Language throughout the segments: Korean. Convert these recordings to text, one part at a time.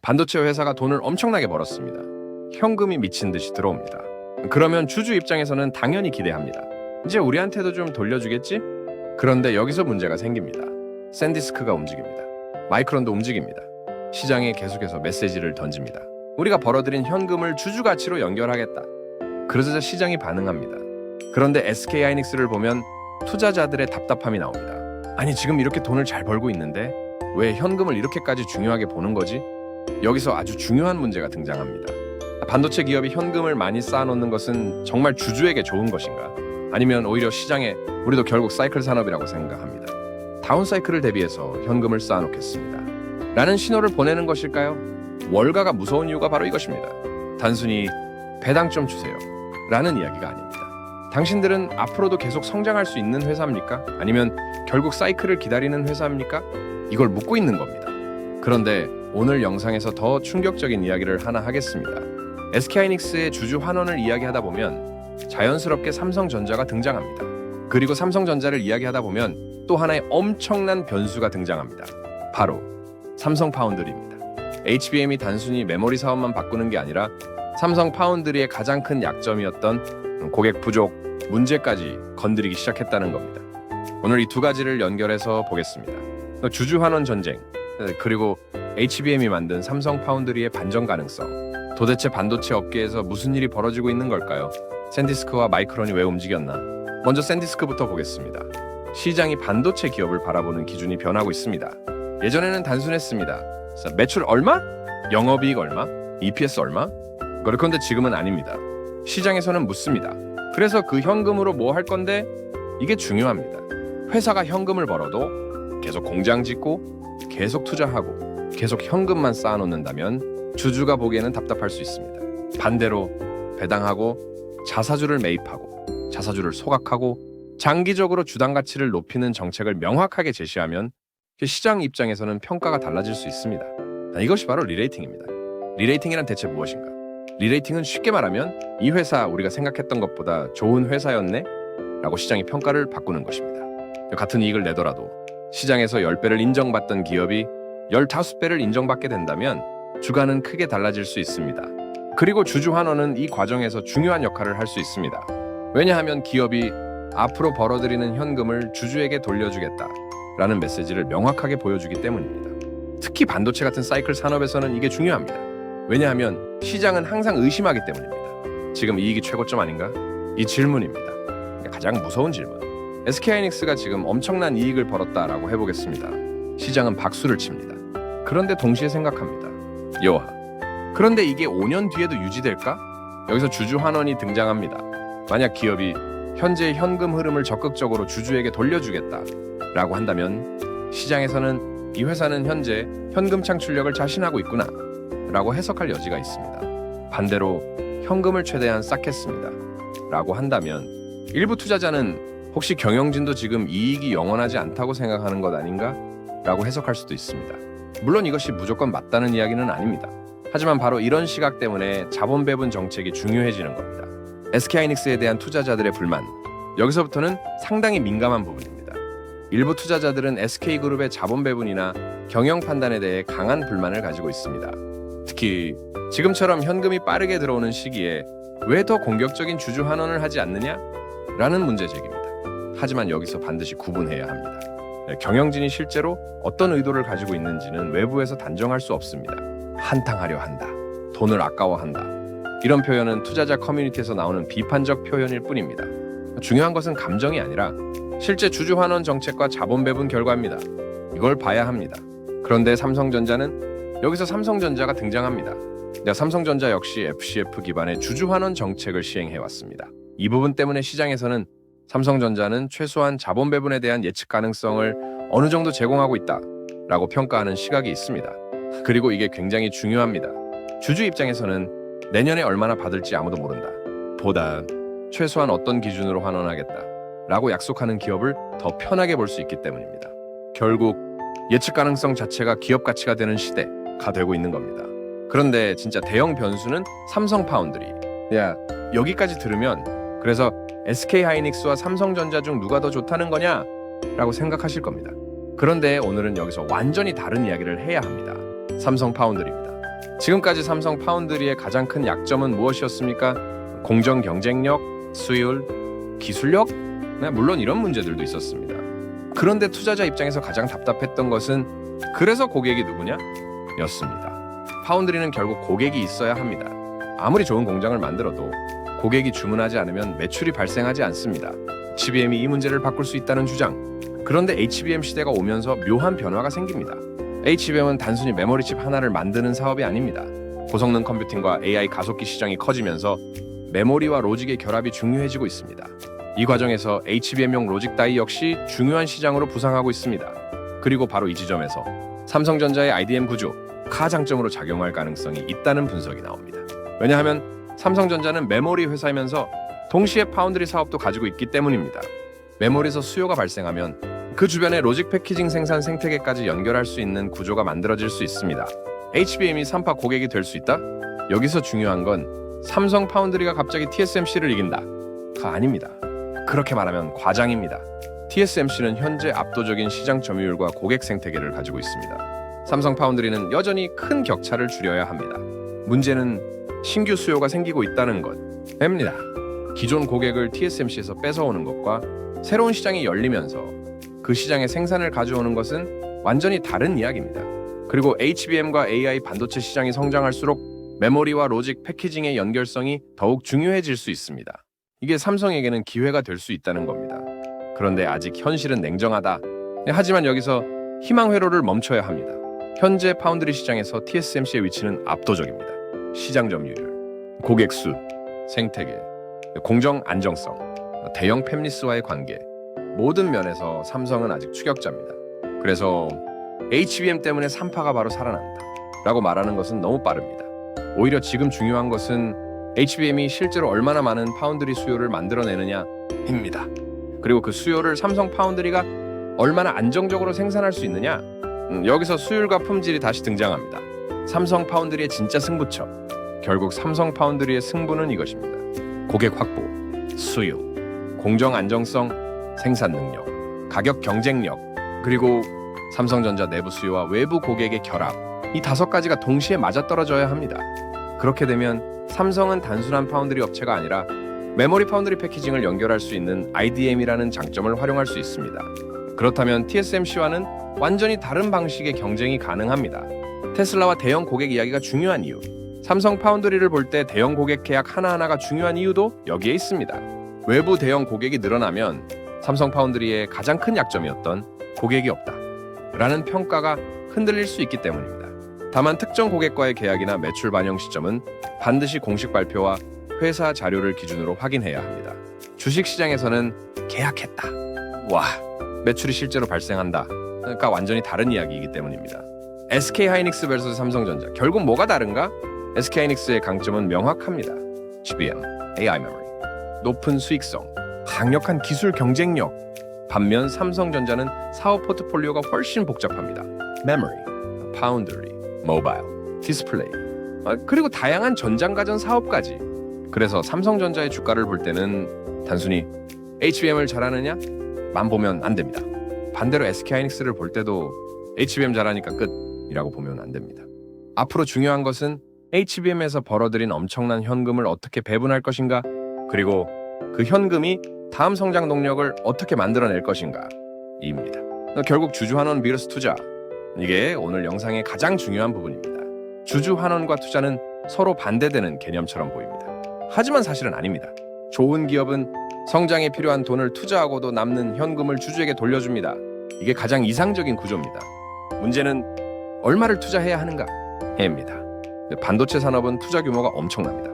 반도체 회사가 돈을 엄청나게 벌었습니다. 현금이 미친 듯이 들어옵니다. 그러면 주주 입장에서는 당연히 기대합니다. 이제 우리한테도 좀 돌려주겠지? 그런데 여기서 문제가 생깁니다. 샌디스크가 움직입니다. 마이크론도 움직입니다. 시장에 계속해서 메시지를 던집니다. 우리가 벌어들인 현금을 주주 가치로 연결하겠다. 그러자 시장이 반응합니다. 그런데 SK하이닉스를 보면 투자자들의 답답함이 나옵니다. 아니, 지금 이렇게 돈을 잘 벌고 있는데 왜 현금을 이렇게까지 중요하게 보는 거지? 여기서 아주 중요한 문제가 등장합니다. 반도체 기업이 현금을 많이 쌓아놓는 것은 정말 주주에게 좋은 것인가? 아니면 오히려 시장에 우리도 결국 사이클 산업이라고 생각합니다. 다운 사이클을 대비해서 현금을 쌓아놓겠습니다. 라는 신호를 보내는 것일까요? 월가가 무서운 이유가 바로 이것입니다. 단순히 배당 좀 주세요. 라는 이야기가 아닙니다. 당신들은 앞으로도 계속 성장할 수 있는 회사입니까? 아니면 결국 사이클을 기다리는 회사입니까? 이걸 묻고 있는 겁니다. 그런데 오늘 영상에서 더 충격적인 이야기를 하나 하겠습니다. SK하이닉스의 주주 환원을 이야기하다 보면 자연스럽게 삼성전자가 등장합니다. 그리고 삼성전자를 이야기하다 보면 또 하나의 엄청난 변수가 등장합니다. 바로 삼성 파운드리입니다. HBM이 단순히 메모리 사업만 바꾸는 게 아니라 삼성 파운드리의 가장 큰 약점이었던 고객 부족 문제까지 건드리기 시작했다는 겁니다. 오늘 이 두 가지를 연결해서 보겠습니다. 주주 환원 전쟁, 그리고 HBM이 만든 삼성 파운드리의 반전 가능성. 도대체 반도체 업계에서 무슨 일이 벌어지고 있는 걸까요? 샌디스크와 마이크론이 왜 움직였나? 먼저 샌디스크부터 보겠습니다. 시장이 반도체 기업을 바라보는 기준이 변하고 있습니다. 예전에는 단순했습니다. 매출 얼마? 영업이익 얼마? EPS 얼마? 그런데 지금은 아닙니다. 시장에서는 묻습니다. 그래서 그 현금으로 뭐 할 건데? 이게 중요합니다. 회사가 현금을 벌어도 계속 공장 짓고 계속 투자하고 계속 현금만 쌓아놓는다면 주주가 보기에는 답답할 수 있습니다. 반대로 배당하고 자사주를 매입하고 자사주를 소각하고 장기적으로 주당 가치를 높이는 정책을 명확하게 제시하면 시장 입장에서는 평가가 달라질 수 있습니다. 이것이 바로 리레이팅입니다. 리레이팅이란 대체 무엇인가? 리레이팅은 쉽게 말하면 이 회사 우리가 생각했던 것보다 좋은 회사였네? 라고 시장이 평가를 바꾸는 것입니다. 같은 이익을 내더라도 시장에서 10배를 인정받던 기업이 15배를 인정받게 된다면 주가는 크게 달라질 수 있습니다. 그리고 주주 환원은 이 과정에서 중요한 역할을 할 수 있습니다. 왜냐하면 기업이 앞으로 벌어들이는 현금을 주주에게 돌려주겠다 라는 메시지를 명확하게 보여주기 때문입니다. 특히 반도체 같은 사이클 산업에서는 이게 중요합니다. 왜냐하면 시장은 항상 의심하기 때문입니다. 지금 이익이 최고점 아닌가? 이 질문입니다. 가장 무서운 질문. SK하이닉스가 지금 엄청난 이익을 벌었다라고 해보겠습니다. 시장은 박수를 칩니다. 그런데 동시에 생각합니다. 여하. 그런데 이게 5년 뒤에도 유지될까? 여기서 주주 환원이 등장합니다. 만약 기업이 현재의 현금 흐름을 적극적으로 주주에게 돌려주겠다라고 한다면 시장에서는 이 회사는 현재 현금 창출력을 자신하고 있구나 라고 해석할 여지가 있습니다. 반대로 현금을 최대한 쌓겠습니다 라고 한다면 일부 투자자는 혹시 경영진도 지금 이익이 영원하지 않다고 생각하는 것 아닌가? 라고 해석할 수도 있습니다. 물론 이것이 무조건 맞다는 이야기는 아닙니다. 하지만 바로 이런 시각 때문에 자본 배분 정책이 중요해지는 겁니다. SK하이닉스에 대한 투자자들의 불만, 여기서부터는 상당히 민감한 부분입니다. 일부 투자자들은 SK그룹의 자본 배분이나 경영 판단에 대해 강한 불만을 가지고 있습니다. 특히 지금처럼 현금이 빠르게 들어오는 시기에 왜 더 공격적인 주주 환원을 하지 않느냐? 라는 문제 제기입니다. 하지만 여기서 반드시 구분해야 합니다. 경영진이 실제로 어떤 의도를 가지고 있는지는 외부에서 단정할 수 없습니다. 한탕하려 한다, 돈을 아까워한다, 이런 표현은 투자자 커뮤니티에서 나오는 비판적 표현일 뿐입니다. 중요한 것은 감정이 아니라 실제 주주 환원 정책과 자본 배분 결과입니다. 이걸 봐야 합니다. 그런데 삼성전자는 여기서 삼성전자가 등장합니다. 삼성전자 역시 FCF 기반의 주주 환원 정책을 시행해왔습니다. 이 부분 때문에 시장에서는 삼성전자는 최소한 자본 배분에 대한 예측 가능성을 어느 정도 제공하고 있다라고 평가하는 시각이 있습니다. 그리고 이게 굉장히 중요합니다. 주주 입장에서는 내년에 얼마나 받을지 아무도 모른다 보다 최소한 어떤 기준으로 환원하겠다라고 약속하는 기업을 더 편하게 볼 수 있기 때문입니다. 결국 예측 가능성 자체가 기업 가치가 되는 시대가 되고 있는 겁니다. 그런데 진짜 대형 변수는 삼성 파운드리. 여기까지 들으면 그래서 SK하이닉스와 삼성전자 중 누가 더 좋다는 거냐? 라고 생각하실 겁니다. 그런데 오늘은 여기서 완전히 다른 이야기를 해야 합니다. 삼성 파운드리입니다. 지금까지 삼성 파운드리의 가장 큰 약점은 무엇이었습니까? 공정 경쟁력, 수율, 기술력? 네, 물론 이런 문제들도 있었습니다. 그런데 투자자 입장에서 가장 답답했던 것은 그래서 고객이 누구냐? 였습니다. 파운드리는 결국 고객이 있어야 합니다. 아무리 좋은 공장을 만들어도 고객이 주문하지 않으면 매출이 발생하지 않습니다. HBM이 이 문제를 바꿀 수 있다는 주장. 그런데 HBM 시대가 오면서 묘한 변화가 생깁니다. HBM은 단순히 메모리칩 하나를 만드는 사업이 아닙니다. 고성능 컴퓨팅과 AI 가속기 시장이 커지면서 메모리와 로직의 결합이 중요해지고 있습니다. 이 과정에서 HBM용 로직 다이 역시 중요한 시장으로 부상하고 있습니다. 그리고 바로 이 지점에서 삼성전자의 IDM 구조, 가장점으로 작용할 가능성이 있다는 분석이 나옵니다. 왜냐하면 삼성전자는 메모리 회사이면서 동시에 파운드리 사업도 가지고 있기 때문입니다. 메모리에서 수요가 발생하면 그 주변에 로직 패키징 생산 생태계까지 연결할 수 있는 구조가 만들어질 수 있습니다. HBM이 3파 고객이 될 수 있다? 여기서 중요한 건 삼성 파운드리가 갑자기 TSMC를 이긴다가 아닙니다. 그렇게 말하면 과장입니다. TSMC는 현재 압도적인 시장 점유율과 고객 생태계를 가지고 있습니다. 삼성 파운드리는 여전히 큰 격차를 줄여야 합니다. 문제는 신규 수요가 생기고 있다는 것입니다. 기존 고객을 TSMC에서 뺏어오는 것과 새로운 시장이 열리면서 그 시장에 생산을 가져오는 것은 완전히 다른 이야기입니다. 그리고 HBM과 AI 반도체 시장이 성장할수록 메모리와 로직 패키징의 연결성이 더욱 중요해질 수 있습니다. 이게 삼성에게는 기회가 될 수 있다는 겁니다. 그런데 아직 현실은 냉정하다. 하지만 여기서 희망 회로를 멈춰야 합니다. 현재 파운드리 시장에서 TSMC의 위치는 압도적입니다. 시장 점유율, 고객 수, 생태계, 공정 안정성, 대형 팹리스와의 관계, 모든 면에서 삼성은 아직 추격자입니다. 그래서 HBM 때문에 3파가 바로 살아난다 라고 말하는 것은 너무 빠릅니다. 오히려 지금 중요한 것은 HBM이 실제로 얼마나 많은 파운드리 수요를 만들어내느냐입니다. 그리고 그 수요를 삼성 파운드리가 얼마나 안정적으로 생산할 수 있느냐, 여기서 수율과 품질이 다시 등장합니다. 삼성 파운드리의 진짜 승부처, 결국 삼성 파운드리의 승부는 이것입니다. 고객 확보, 수요, 공정 안정성, 생산 능력, 가격 경쟁력, 그리고 삼성전자 내부 수요와 외부 고객의 결합, 이 5가지가 동시에 맞아떨어져야 합니다. 그렇게 되면 삼성은 단순한 파운드리 업체가 아니라 메모리 파운드리 패키징을 연결할 수 있는 IDM이라는 장점을 활용할 수 있습니다. 그렇다면 TSMC와는 완전히 다른 방식의 경쟁이 가능합니다. 테슬라와 대형 고객 이야기가 중요한 이유, 삼성 파운드리를 볼 때 대형 고객 계약 하나하나가 중요한 이유도 여기에 있습니다. 외부 대형 고객이 늘어나면 삼성 파운드리의 가장 큰 약점이었던 고객이 없다 라는 평가가 흔들릴 수 있기 때문입니다. 다만 특정 고객과의 계약이나 매출 반영 시점은 반드시 공식 발표와 회사 자료를 기준으로 확인해야 합니다. 주식시장에서는 계약했다, 와, 매출이 실제로 발생한다 가 완전히 다른 이야기이기 때문입니다. SK하이닉스 vs 삼성전자, 결국 뭐가 다른가? SK하이닉스의 강점은 명확합니다. HBM, AI 메모리, 높은 수익성, 강력한 기술 경쟁력. 반면 삼성전자는 사업 포트폴리오가 훨씬 복잡합니다. 메모리, 파운드리, 모바일, 디스플레이, 그리고 다양한 전장가전 사업까지. 그래서 삼성전자의 주가를 볼 때는 단순히 HBM을 잘하느냐만 보면 안 됩니다. 반대로 SK하이닉스를 볼 때도 HBM 잘하니까 끝이라고 보면 안 됩니다. 앞으로 중요한 것은 HBM에서 벌어들인 엄청난 현금을 어떻게 배분할 것인가, 그리고 그 현금이 다음 성장 동력을 어떻게 만들어낼 것인가 입니다. 결국 주주환원 vs 투자, 이게 오늘 영상의 가장 중요한 부분입니다. 주주환원과 투자는 서로 반대되는 개념처럼 보입니다. 하지만 사실은 아닙니다. 좋은 기업은 성장에 필요한 돈을 투자하고도 남는 현금을 주주에게 돌려줍니다. 이게 가장 이상적인 구조입니다. 문제는 얼마를 투자해야 하는가입니다. 반도체 산업은 투자 규모가 엄청납니다.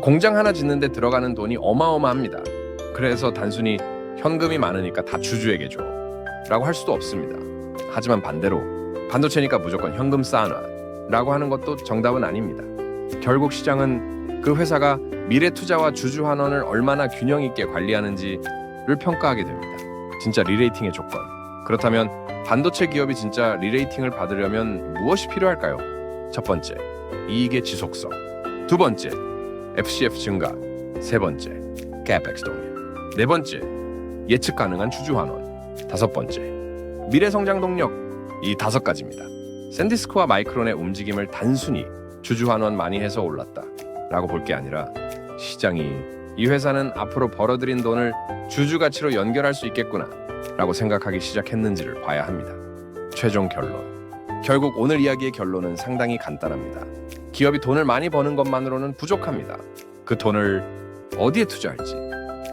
공장 하나 짓는데 들어가는 돈이 어마어마합니다. 그래서 단순히 현금이 많으니까 다 주주에게 줘 라고 할 수도 없습니다. 하지만 반대로 반도체니까 무조건 현금 쌓아놔 라고 하는 것도 정답은 아닙니다. 결국 시장은 그 회사가 미래 투자와 주주 환원을 얼마나 균형 있게 관리하는지를 평가하게 됩니다. 진짜 리레이팅의 조건. 그렇다면 반도체 기업이 진짜 리레이팅을 받으려면 무엇이 필요할까요? 첫 번째, 이익의 지속성. 두 번째, FCF 증가. 세 번째, CapEx 동력. 네 번째, 예측 가능한 주주 환원. 다섯 번째, 미래 성장 동력. 이 5가지입니다. 샌디스크와 마이크론의 움직임을 단순히 주주 환원 많이 해서 올랐다 라고 볼 게 아니라 시장이 이 회사는 앞으로 벌어들인 돈을 주주 가치로 연결할 수 있겠구나 라고 생각하기 시작했는지를 봐야 합니다. 최종 결론. 결국 오늘 이야기의 결론은 상당히 간단합니다. 기업이 돈을 많이 버는 것만으로는 부족합니다. 그 돈을 어디에 투자할지,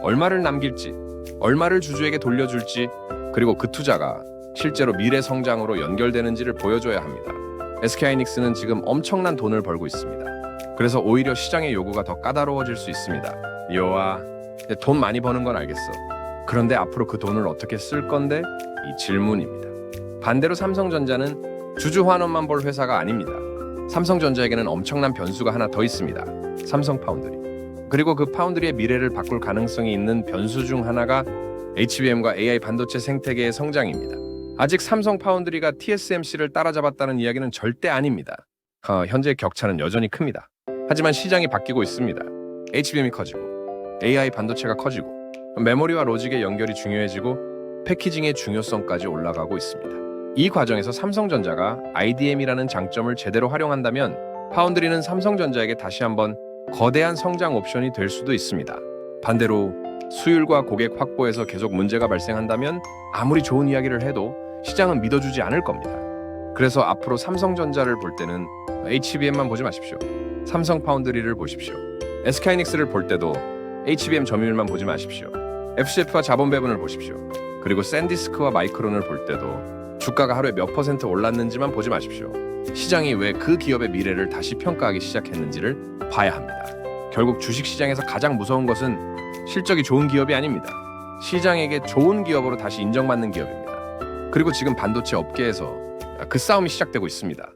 얼마를 남길지, 얼마를 주주에게 돌려줄지, 그리고 그 투자가 실제로 미래 성장으로 연결되는지를 보여줘야 합니다. SK하이닉스는 지금 엄청난 돈을 벌고 있습니다. 그래서 오히려 시장의 요구가 더 까다로워질 수 있습니다. 요아, 돈 많이 버는 건 알겠어. 그런데 앞으로 그 돈을 어떻게 쓸 건데? 이 질문입니다. 반대로 삼성전자는 주주 환원만 볼 회사가 아닙니다. 삼성전자에게는 엄청난 변수가 하나 더 있습니다. 삼성 파운드리. 그리고 그 파운드리의 미래를 바꿀 가능성이 있는 변수 중 하나가 HBM과 AI 반도체 생태계의 성장입니다. 아직 삼성 파운드리가 TSMC를 따라잡았다는 이야기는 절대 아닙니다. 현재 격차는 여전히 큽니다. 하지만 시장이 바뀌고 있습니다. HBM이 커지고 AI 반도체가 커지고 메모리와 로직의 연결이 중요해지고 패키징의 중요성까지 올라가고 있습니다. 이 과정에서 삼성전자가 IDM이라는 장점을 제대로 활용한다면 파운드리는 삼성전자에게 다시 한번 거대한 성장 옵션이 될 수도 있습니다. 반대로 수율과 고객 확보에서 계속 문제가 발생한다면 아무리 좋은 이야기를 해도 시장은 믿어주지 않을 겁니다. 그래서 앞으로 삼성전자를 볼 때는 HBM만 보지 마십시오. 삼성 파운드리를 보십시오. SK하이닉스를 볼 때도 HBM 점유율만 보지 마십시오. FCF와 자본 배분을 보십시오. 그리고 샌디스크와 마이크론을 볼 때도 주가가 하루에 몇 % 올랐는지만 보지 마십시오. 시장이 왜 그 기업의 미래를 다시 평가하기 시작했는지를 봐야 합니다. 결국 주식시장에서 가장 무서운 것은 실적이 좋은 기업이 아닙니다. 시장에게 좋은 기업으로 다시 인정받는 기업입니다. 그리고 지금 반도체 업계에서 그 싸움이 시작되고 있습니다.